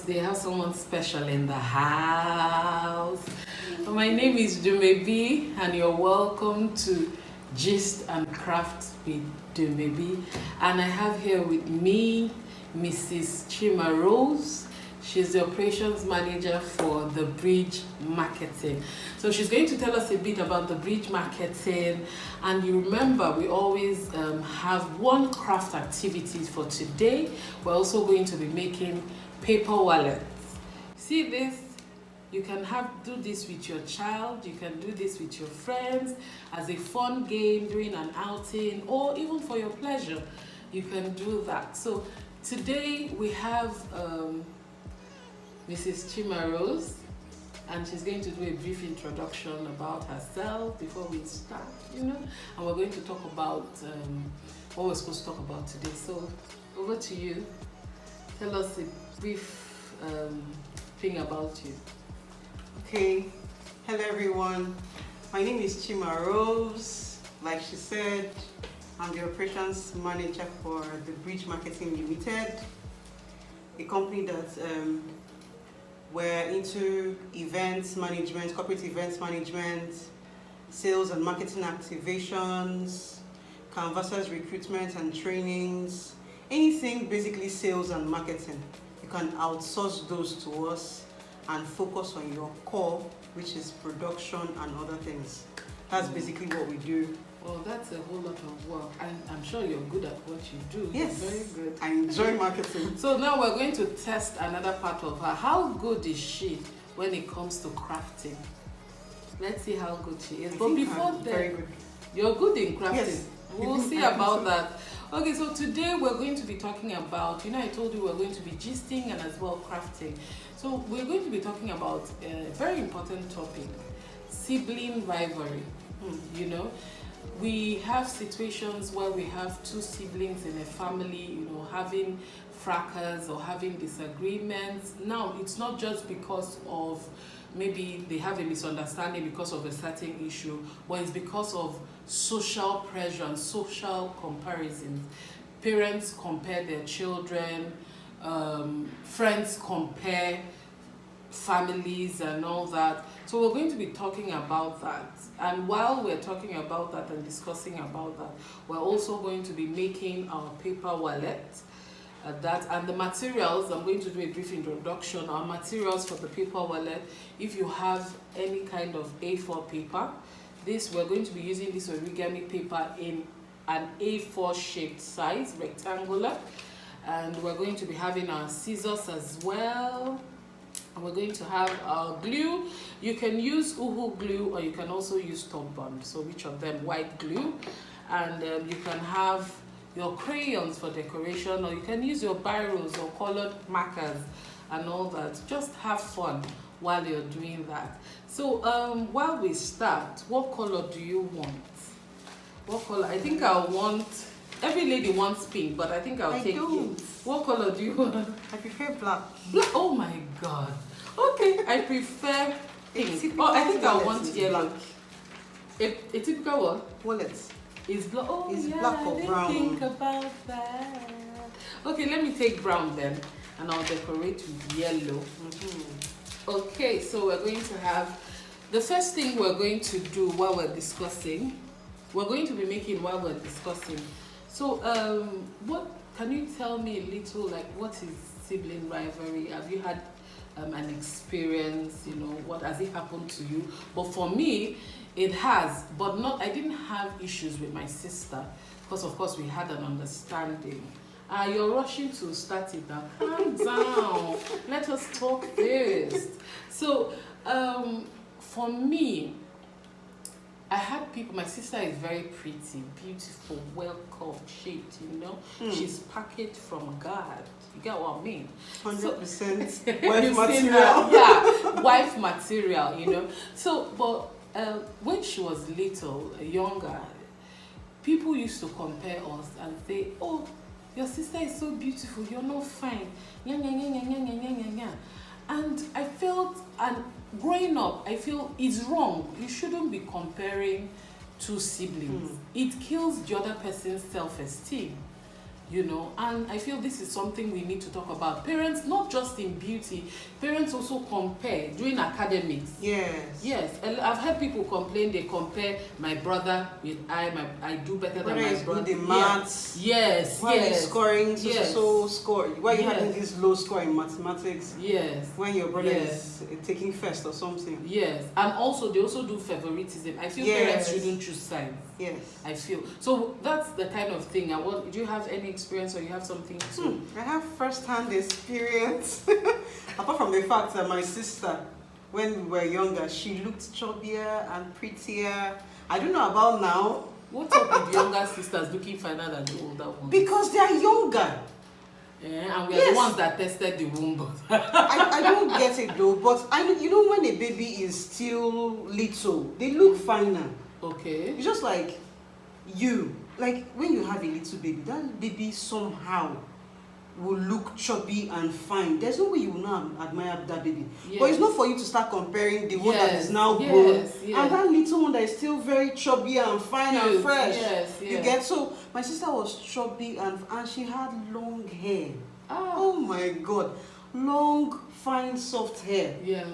They have someone special in the house. My name is Dumebi, and you're welcome to Gist and Craft with Dumebi. And I have here with me Mrs. Chima Rose. She's the operations manager for the Bridge Marketing. So she's going to tell us a bit about the Bridge Marketing. And you remember, we always have one craft activity for today. We're also going to be making paper wallets. See this? You can do this with your child, you can do this with your friends as a fun game during an outing, or even for your pleasure. You can do that. So today we have Mrs. Chima Rose, and she's going to do a brief introduction about herself before we start, and we're going to talk about what we're supposed to talk about today. So over to you. Tell us a brief thing about you. Okay, hello everyone. My name is Chima Rose. Like she said, I'm the operations manager for the Bridge Marketing Limited, a company that we're into events management, corporate events management, sales and marketing activations, canvassers recruitment and trainings, anything basically sales and marketing. You can outsource those to us and focus on your core, which is production and other things. That's basically what we do. Well, that's a whole lot of work, and I'm sure you're good at what you do. Yes, you're very good. I enjoy marketing. So now we're going to test another part of her. How good is she when it comes to crafting? Let's see how good she is. But before that, very good. You're good in crafting. Yes. We'll see about that. Okay, so today we're going to be talking about, I told you we're going to be gisting and as well crafting. So we're going to be talking about a very important topic, sibling rivalry. We have situations where we have two siblings in a family, having fracas or having disagreements. Now, it's not just because of maybe they have a misunderstanding because of a certain issue, but it's because of social pressure and social comparisons. Parents compare their children, friends compare families and all that. So we're going to be talking about that. And while we're talking about that and discussing about that, we're also going to be making our paper wallet. And the materials, I'm going to do a brief introduction. Our materials for the paper wallet, if you have any kind of A4 paper, we're going to be using this origami paper in an A4 shaped size, rectangular. And we're going to be having our scissors as well. And we're going to have our glue. You can use Uhu glue, or you can also use Top Bond. So which of them? White glue. And you can have your crayons for decoration, or you can use your biros or colored markers and all that. Just have fun while you're doing that. So while we start, what color do you want? What color? I think I want, every lady wants pink, but I think I'll take it. What color do you want? I prefer black. Black? Oh my god. Okay, I prefer pink. Oh, I think I want yellow. A typical what? Wallet. It's black. Oh, it's yeah, black or I didn't brown. think about that. Okay, let me take brown then, and I'll decorate with yellow. Okay, so we're going to have, the first thing we're going to do while we're discussing, we're going to be making while we're discussing. So, what can you tell me a little, like, what is sibling rivalry? Have you had an experience? What has it happened to you? But for me, it has, but not. I didn't have issues with my sister because, of course, we had an understanding. You're rushing to start it now. Calm down. Let us talk first. So, for me, I had people, my sister is very pretty, beautiful, well-curved, shaped, She's packaged from God. You get what I mean? 100% wife material. Yeah, wife material, So, but when she was little, younger, people used to compare us and say, oh, your sister is so beautiful, you're not fine. And I felt, and growing up, I feel it's wrong. You shouldn't be comparing two siblings. It kills the other person's self-esteem. you know. And I feel this is something we need to talk about. Parents, not just in beauty, parents also compare during academics. Yes. I've heard people complain, they compare my brother with I do better than my brother. Good in maths. Yes. Why are you scoring so score? Why are you having this low score in mathematics? Yes. When your brother is taking first or something. Yes. And also they also do favoritism. I feel parents shouldn't choose sides. Yes. I feel. So that's the kind of thing I want. Do you have any experience or you have something to? I have first-hand experience. Apart from the fact that my sister, when we were younger, she looked chubbier and prettier. I don't know about now. What's up with younger sisters looking finer than the older ones? Because they are younger. And we are the ones that tested the womb. I don't get it though, but you know when a baby is still little, they look finer. Okay. It's just like you. Like when you have a little baby, that baby somehow will look chubby and fine. There's no way you will not admire that baby. Yes. But it's not for you to start comparing the one that is now grown and that little one that is still very chubby and fine and fresh. You get? So my sister was chubby and she had long hair. Oh my God. Long, fine, soft hair. Yeah.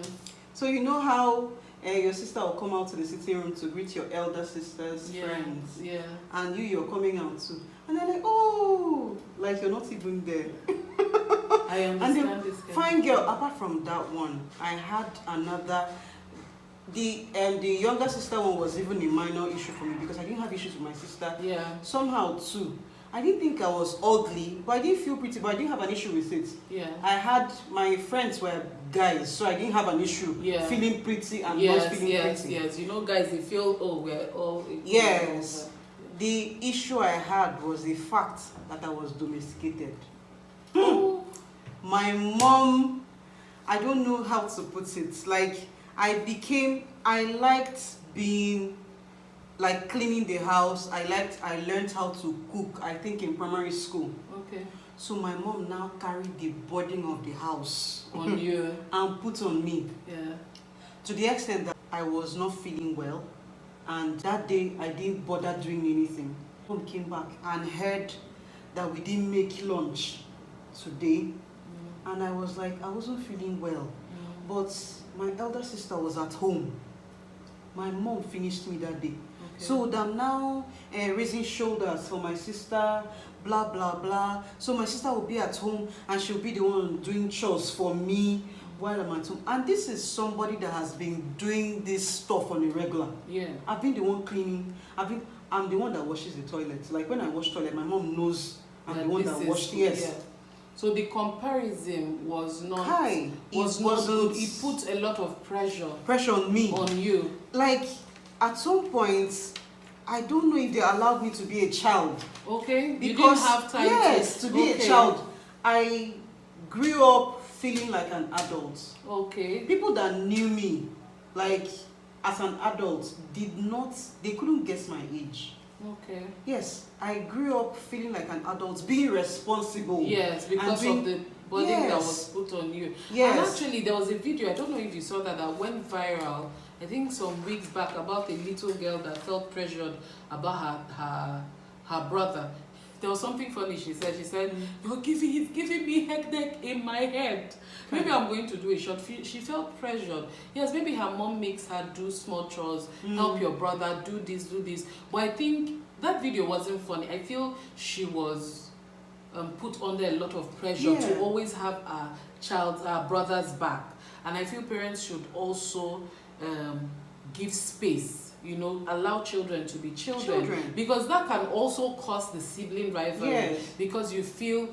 So you know how your sister will come out to the sitting room to greet your elder sister's friends. Yeah. And you're coming out too. And they're like, oh, like you're not even there. I understand and this. Fine girl, apart from that one, I had another. The younger sister one was even a minor issue for me because I didn't have issues with my sister. Yeah. Somehow too. I didn't think I was ugly, but I didn't feel pretty, but I didn't have an issue with it. Yeah. I had, my friends were guys, so I didn't have an issue feeling pretty and not feeling pretty. Yes, you know guys, they feel, we're all... Yes. The issue I had was the fact that I was domesticated. My mom, I don't know how to put it, like I liked being, like cleaning the house. I learned how to cook, I think in primary school. Okay. So my mom now carried the burden of the house on you and put on me. Yeah. To the extent that I was not feeling well, and that day I didn't bother doing anything. Mom came back and heard that we didn't make lunch today, and I was like, I wasn't feeling well, but my elder sister was at home. My mom finished me that day. Okay. So that I'm now raising shoulders for my sister, blah blah blah. So my sister will be at home and she'll be the one doing chores for me while I'm at home. And this is somebody that has been doing this stuff on a regular. Yeah. I've been the one cleaning. I'm the one that washes the toilet. Like when I wash toilet, my mom knows I'm the one that washed. Yes. Yeah. So the comparison was not good. It put a lot of pressure on me. On you. Like at some point, I don't know if they allowed me to be a child. Okay. Because, you didn't have time to be a child. I grew up feeling like an adult. Okay. People that knew me, like as an adult, they couldn't guess my age. Okay. Yes, I grew up feeling like an adult, being responsible. Yes, because of the burden that was put on you. Yes. And actually, there was a video, I don't know if you saw that went viral, I think some weeks back, about a little girl that felt pressured about her brother. There was something funny she said. She said, he's giving me headache in my head. Maybe I'm going to do a short film. She felt pressured. Yes, maybe her mom makes her do small chores, help your brother, do this. But I think that video wasn't funny. I feel she was put under a lot of pressure to always have her brother's back. And I feel parents should also give space. You know, allow children to be children. Because that can also cause the sibling rivalry. Yes. Because you feel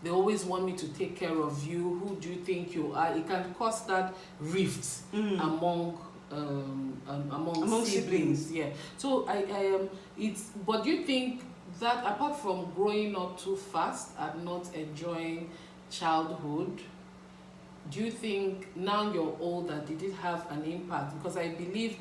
they always want me to take care of you. Who do you think you are? It can cause that rift among siblings. Yeah. So but do you think that apart from growing up too fast and not enjoying childhood, do you think now you're older, did it have an impact? Because I believe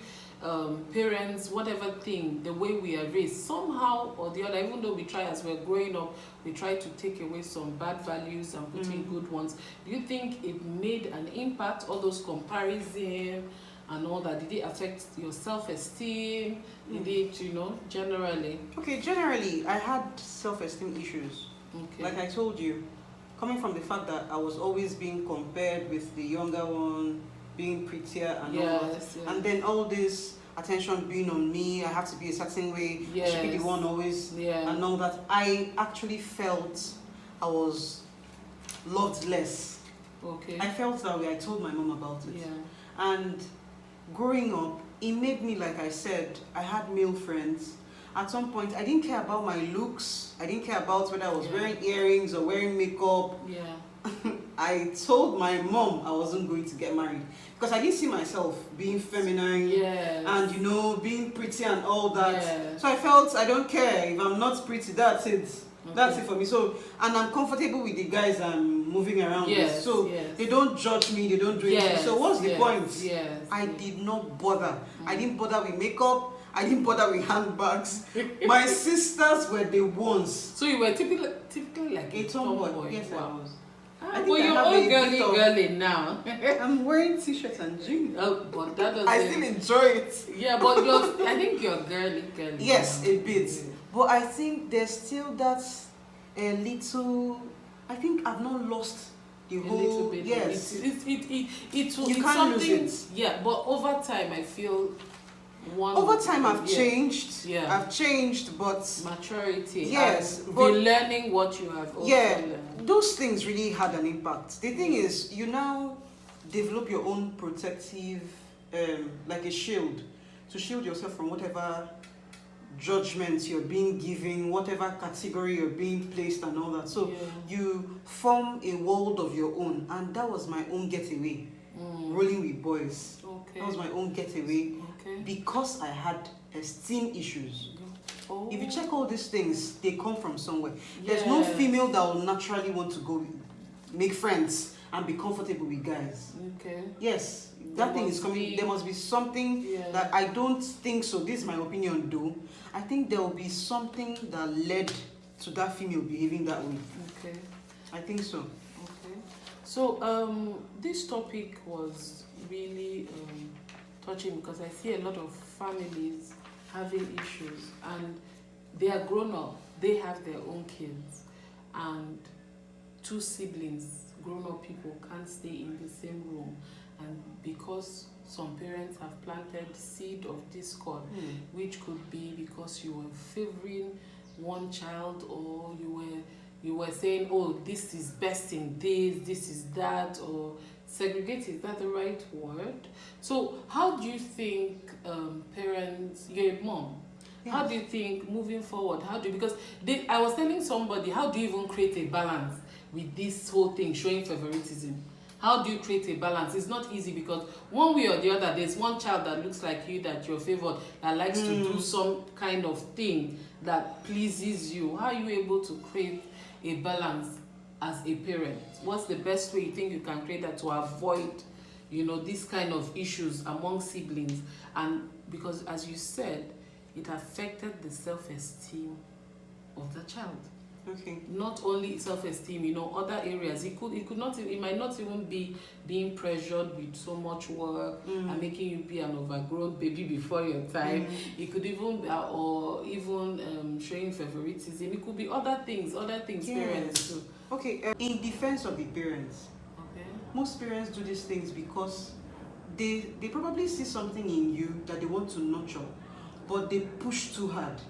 parents, whatever thing, the way we are raised, somehow or the other, even though we try as we're growing up, we try to take away some bad values and put in good ones. Do you think it made an impact, all those comparison and all that? Did it affect your self-esteem? Did it, generally? Okay, generally, I had self-esteem issues. Okay. Like I told you, coming from the fact that I was always being compared with the younger one, being prettier and all that. Yes. And then all this attention being on me, I have to be a certain way, I should be the one always, and all that. I actually felt I was loved less. Okay. I felt that way. I told my mom about it. Yeah. And growing up, it made me, like I said, I had male friends. At some point, I didn't care about my looks. I didn't care about whether I was wearing earrings or wearing makeup. Yeah. I told my mom I wasn't going to get married because I didn't see myself being feminine and being pretty and all that. Yes. So I felt I don't care if I'm not pretty. That's it. Okay. That's it for me. So, and I'm comfortable with the guys I'm moving around with. So they don't judge me. They don't do anything. So what's the point? Yes. I did not bother. I didn't bother with makeup. I didn't bother with handbags. My sisters were the ones. So you were typically like a tomboy. Yes, wow. I was. But you're all girly now. I'm wearing t-shirts and jeans. Oh, but that doesn't. I still enjoy it. Yeah, but I think you're girly. Yes, a bit. Yeah. But I think there's still that a little. I think I've not lost the whole. A little bit. Yes. It's you can't lose it. Yeah, but over time I feel. Over time, I've changed. Yeah. I've changed, but maturity. Yes, but learning what you have. Also learned. Those things really had an impact. The thing is, you now develop your own protective, like a shield, to shield yourself from whatever judgments you're being given, whatever category you're being placed, and all that. So you form a world of your own, and that was my own getaway. Rolling with boys. Okay. That was my own getaway. Because I had esteem issues. Oh. If you check all these things, they come from somewhere. There's no female that will naturally want to go make friends and be comfortable with guys. Okay. Yes, that thing is coming. There must be something that I don't think so. This is my opinion, though. I think there will be something that led to that female behaving that way. Okay. I think so. Okay. So this topic was really touching because I see a lot of families having issues and they are grown up, they have their own kids, and two siblings, grown up people, can't stay in the same room, and because some parents have planted seed of discord, which could be because you were favoring one child, or you were saying, oh, this is best in this is that, or segregate, is that the right word? So how do you think parents, you're a mom, how do you think moving forward, because I was telling somebody, how do you even create a balance with this whole thing showing favoritism? How do you create a balance? It's not easy because one way or the other, there's one child that looks like you, that you're favored, that likes to do some kind of thing that pleases you. How are you able to create a balance as a parent? What's the best way you think you can create that to avoid, this kind of issues among siblings? And because, as you said, it affected the self-esteem of the child. Okay. Not only self-esteem, other areas. It might not even be being pressured with so much work and making you be an overgrown baby before your time. It could even showing favoritism. It could be other things parents do. Okay, in defense of the parents, most parents do these things because they probably see something in you that they want to nurture, but they push too hard.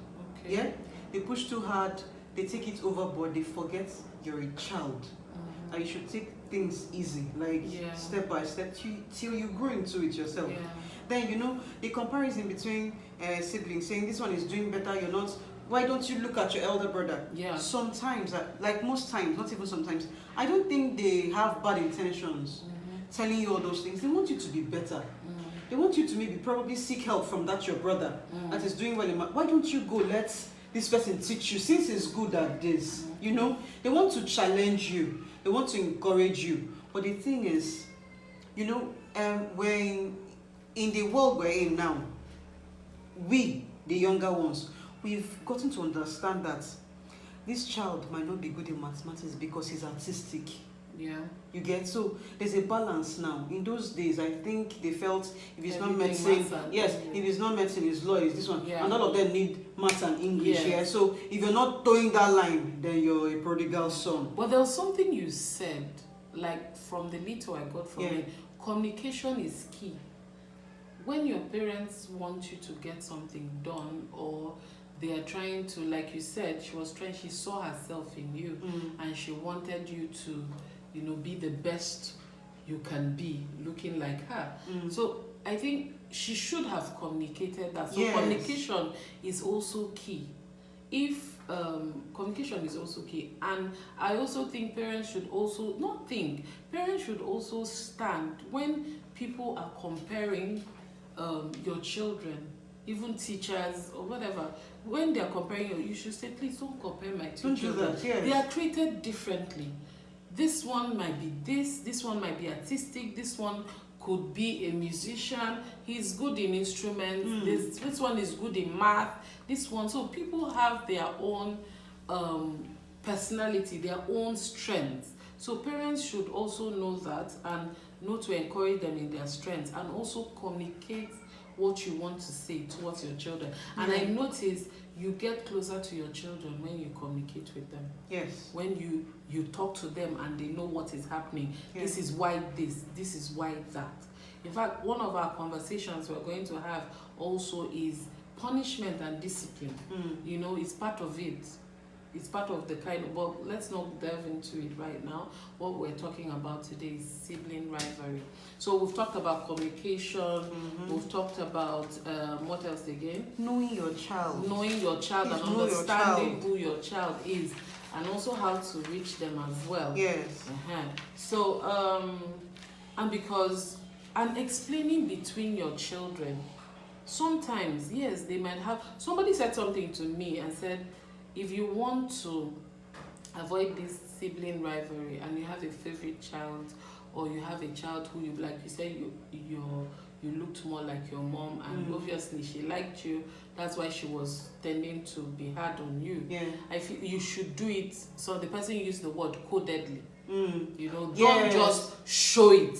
Okay. Yeah, they push too hard. They take it overboard. They forget you're a child. And you should take things easy, like step by step, till you grow into it yourself. Yeah. Then the comparison between siblings, saying this one is doing better, you're not. Why don't you look at your elder brother? Yeah. Sometimes, like most times, not even sometimes, I don't think they have bad intentions telling you all those things. They want you to be better. They want you to maybe probably seek help from your brother that is doing well in Why don't you go? Let this person teach you, since he's good at this. They want to challenge you. They want to encourage you. But the thing is, when in the world we're in now, we, the younger ones, we've gotten to understand that this child might not be good in mathematics because he's artistic. Yeah. You get, so there's a balance now. In those days, I think they felt if it's not Everything medicine, maths and yes, English. if it's not medicine, it's law, it's this one, Yeah. and all of them need maths and English. Yes. Yeah, so if you're not towing that line, then you're a prodigal son. But there was something you said, like from the little I got from Yeah. it, communication is key. When your parents want you to get something done, or they are trying to, like you said, she saw herself in you, and she wanted you to, you know, be the best you can be, looking like her. So I think she should have communicated that. So Yes. communication is also key. If communication is also key, and I also think parents should also parents should also stand when people are comparing your children, even teachers or whatever. When they are comparing you should say, please don't compare my two Don't do children. that, yes. They are treated differently. This one might be this one might be artistic, this one could be a musician, he's good in instruments, this one is good in math, this one. So people have their own personality, their own strengths. So parents should also know that and know to encourage them in their strengths, and also communicate what you want to say towards your children. And I notice you get closer to your children when you communicate with them. Yes. When you talk to them and they know what is happening. Yes. This is why this is why that. In fact, one of our conversations we're going to have also is punishment and discipline. You know, it's part of it. It's part of the kind of, but let's not delve into it right now. What we're talking about today is sibling rivalry. So we've talked about communication, we've talked about, what else again? Knowing your child. Knowing your child Please and know your understanding child. who your child is, and also how to reach them as well. Yes. So, and explaining between your children. Sometimes, yes, they might have, somebody said something to me and said, if you want to avoid this sibling rivalry and you have a favorite child, or you have a child who you, like you said, you looked more like your mom, and obviously she liked you, that's why she was tending to be hard on you. Yeah. I feel you should do it, so the person used the word codedly. You know, don't Yes. just show it.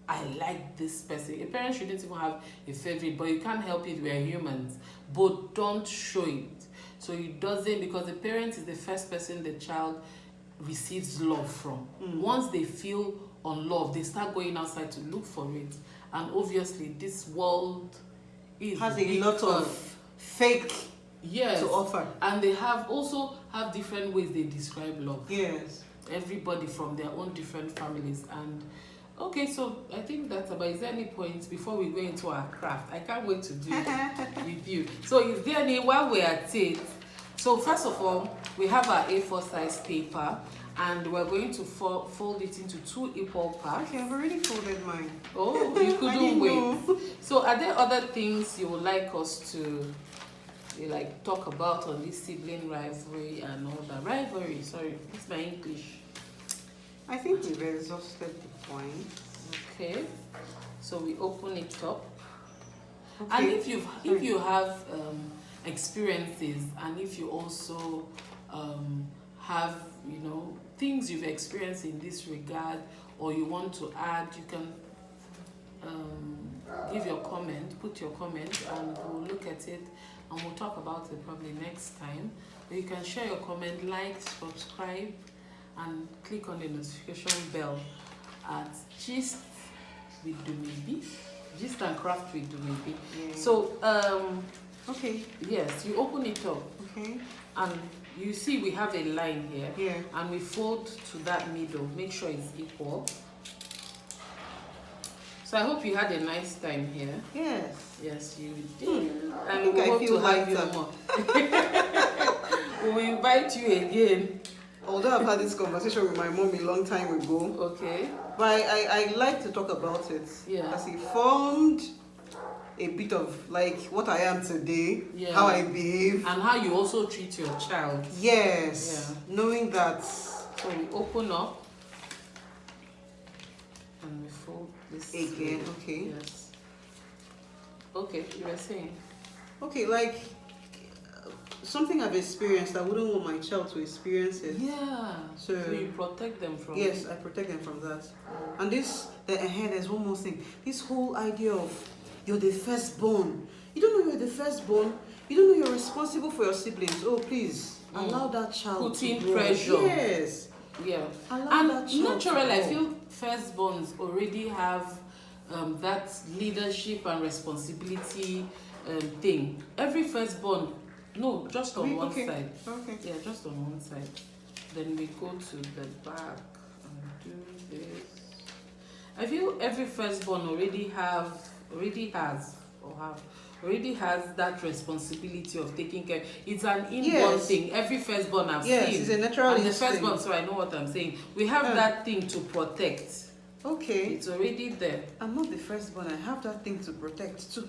I like this person. A parent shouldn't even have a favorite, but you can't help it, we are humans. But don't show it. So it doesn't, because the parent is the first person the child receives love from. Once they feel unloved, they start going outside to look for it. And obviously this world Has a lot of fake to offer. And they also have different ways they describe love. Yes. Everybody from their own different families. And okay, so I think that's about. Is there any points before we go into our craft? I can't wait to do it with you. So is there any, while we're at it, so first of all, we have our A4 size paper, and we're going to fold it into 2 equal parts. Okay, I've already folded mine. Oh, you I couldn't didn't wait. know. So are there other things you would like us to talk about on this sibling rivalry and all that? Rivalry, sorry, it's my English. I think we've exhausted the point. Okay, so we open it up. Okay. And if you have experiences, and if you also have things you've experienced in this regard, or you want to add, you can give your comment, put your comment, and we'll look at it and we'll talk about it probably next time. But you can share your comment, like, subscribe, and click on the notification bell at Gist with Dumebi, Gist and Craft with Dumebi. Yeah. So Okay. yes, you open it up, Okay. and you see we have a line here. Yeah. And we fold to that middle, make sure it's equal. So I hope you had a nice time here. Yes. Yes, you did. I And think we I hope feel to have you lighter. more. We'll invite you again. Although I've had this conversation with my mom a long time ago, Okay. but I like to talk about it. Yeah. As it formed a bit of like what I am today, Yeah. how I behave. And how you also treat your child. Yes. Yeah. Knowing that. So we open up and we fold this Again, way. okay. Yes. Okay, you were saying. Okay, like something I've experienced. I wouldn't want my child to experience it. Yeah. So you protect them from yes, it. I protect them from that. And there's one more thing. This whole idea of you're the firstborn. You don't know you're the firstborn. You don't know you're responsible for your siblings. Oh, please allow that child Putting to grow. pressure. Yes. Yeah. Allow And that child to naturally, I grow. feel firstborns already have that leadership and responsibility thing. Every firstborn, no, just on one Okay. side. Okay. Yeah, just on one side. Then we go to the back and do this. I feel every firstborn already has that responsibility of taking care. It's an inborn thing. Every firstborn I've seen. Yes, it's a natural And the instinct. firstborn, so I know what I'm saying. We have that thing to protect. Okay. It's already there. I'm not the firstborn. I have that thing to protect too.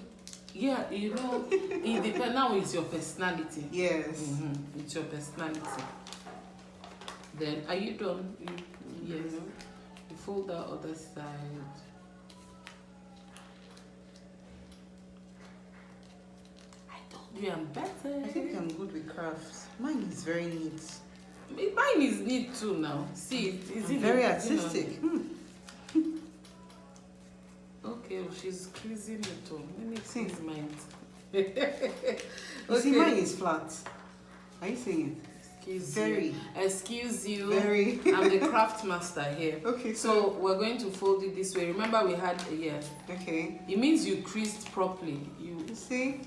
Yeah, it depends. Now it's your personality. Yes. It's your personality. Then, are you done? Yes. You fold the other side. I told you I'm better. I think I'm good with crafts. Mine is very neat. Mine is neat too now. See, it's Very artistic. Okay, she's creasing it all. Let me See. crease mine. You see, mine is flat. Are you seeing it? Excuse you. Very. I'm the craft master here. Okay, So we're going to fold it this way. Remember we had Okay. It means you creased properly. You see,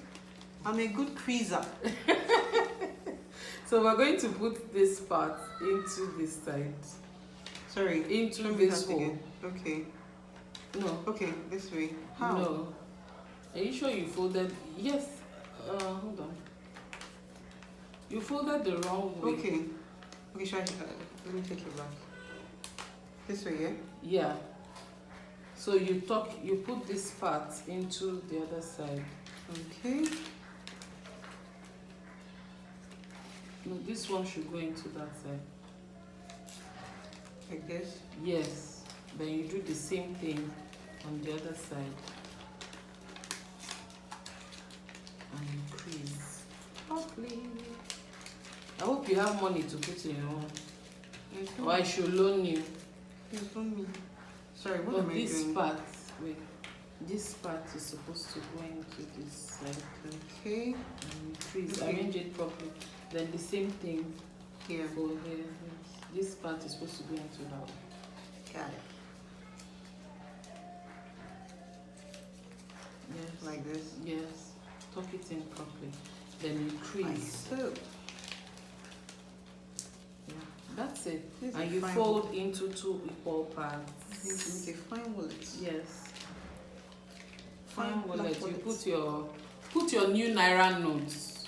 I'm a good creaser. So we're going to put this part into this side. Sorry. Into Show me this that hole. again. Okay. No. Okay, this way. How? No. Are you sure you folded? Yes. Hold on. You folded the wrong way. Okay. Okay, let me take it back. This way, yeah? Yeah. So you put this part into the other side. Okay. No, this one should go into that side. Like this? Yes. Then you do the same thing on the other side. And you crease properly. I hope you have money to put in your own. Or I should loan you. Yes, loan me. Sorry, what But am I this doing? part, wait. This part is supposed to go into this side. Okay. And you crease. Okay. Arrange it properly. Then the same thing Here. for here. Yes. This part is supposed to go into that one. Got it. Yes. Like this. Yes. Tuck it in properly. Then you crease. Like so. Yeah. That's it. This is And you fine. fold into 2 equal parts. I need to make a fine wallet. Yes. Fine Fine wallet. black You put your new Naira notes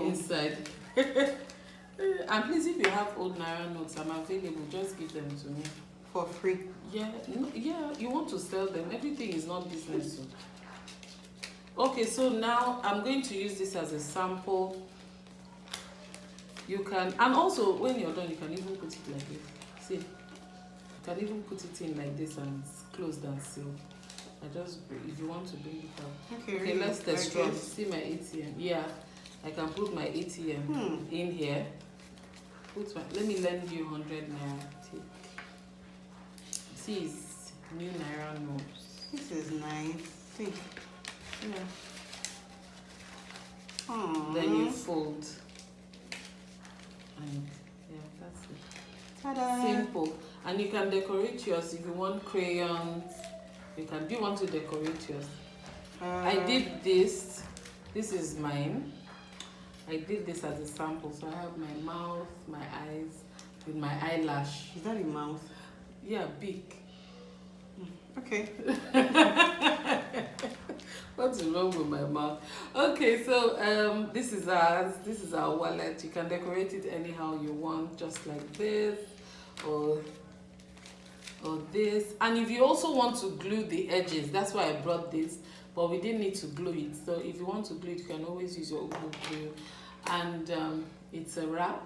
inside. And please, if you have old Naira notes, I'm available. Just give them to me. For free. Yeah, no, yeah. You want to sell them? Everything is not business. So. Okay, so now I'm going to use this as a sample. You can, and also when you're done, you can even put it like this. See, you can even put it in like this and it's closed and sealed. If you want to bring it out. Okay, Okay, really? let's test run. Like this? See my ATM. Yeah, I can put my ATM in here. Let me lend you 100 naira. See, it's new Naira notes. This is nice. See. Yeah. Aww. Then you fold. And yeah, that's it. Ta-da. Simple. And you can decorate yours if you want crayons. Do you want to decorate yours? I did this. This is mine. I did this as a sample. So I have my mouth, my eyes, with my eyelash. Is that a mouth? Yeah, big. Okay. What's wrong with my mouth? Okay, so this is ours. This is our wallet. You can decorate it anyhow you want, just like this, or this. And if you also want to glue the edges, that's why I brought this. But we didn't need to glue it. So if you want to glue it, you can always use your own glue. And it's a wrap.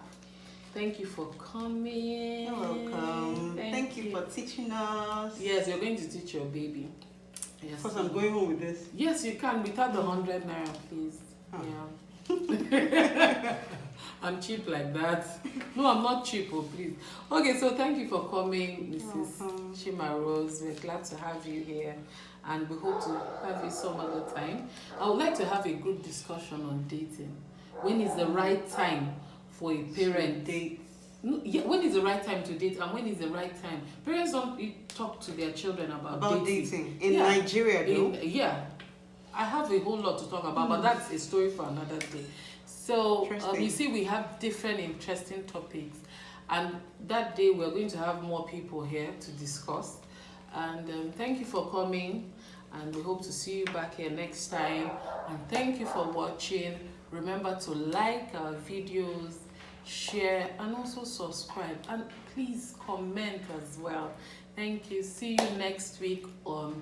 Thank you for coming. You're welcome. Thank you for teaching us. Yes, you're going to teach your baby. Yes. Of course, I'm going home with this. Yes, you can without the 100 naira, please. Oh. Yeah. I'm cheap like that. No, I'm not cheap, oh please. Okay, so thank you for coming, Mrs. Chima Rose. We're glad to have you here, and we hope to have you some other time. I would like to have a group discussion on dating. When is the right time for a parent date? No, yeah, when is the right time to date, and when is the right time? Parents don't talk to their children about dating. In Nigeria, though. Yeah, I have a whole lot to talk about, but that's a story for another day. So you see, we have different interesting topics, and that day we're going to have more people here to discuss. And thank you for coming, and we hope to see you back here next time. And thank you for watching. Remember to like our videos, share, and also subscribe, and please comment as well. Thank you. See you next week on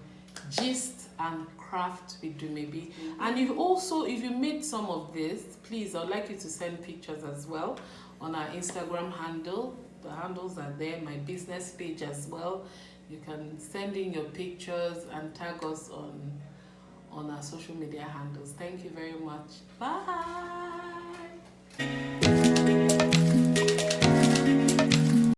Gist and Craft with Dumebi. And if you made some of this, please, I'd like you to send pictures as well on our Instagram handle. The handles are there, my business page as well. You can send in your pictures and tag us on our social media handles. Thank you very much. Bye.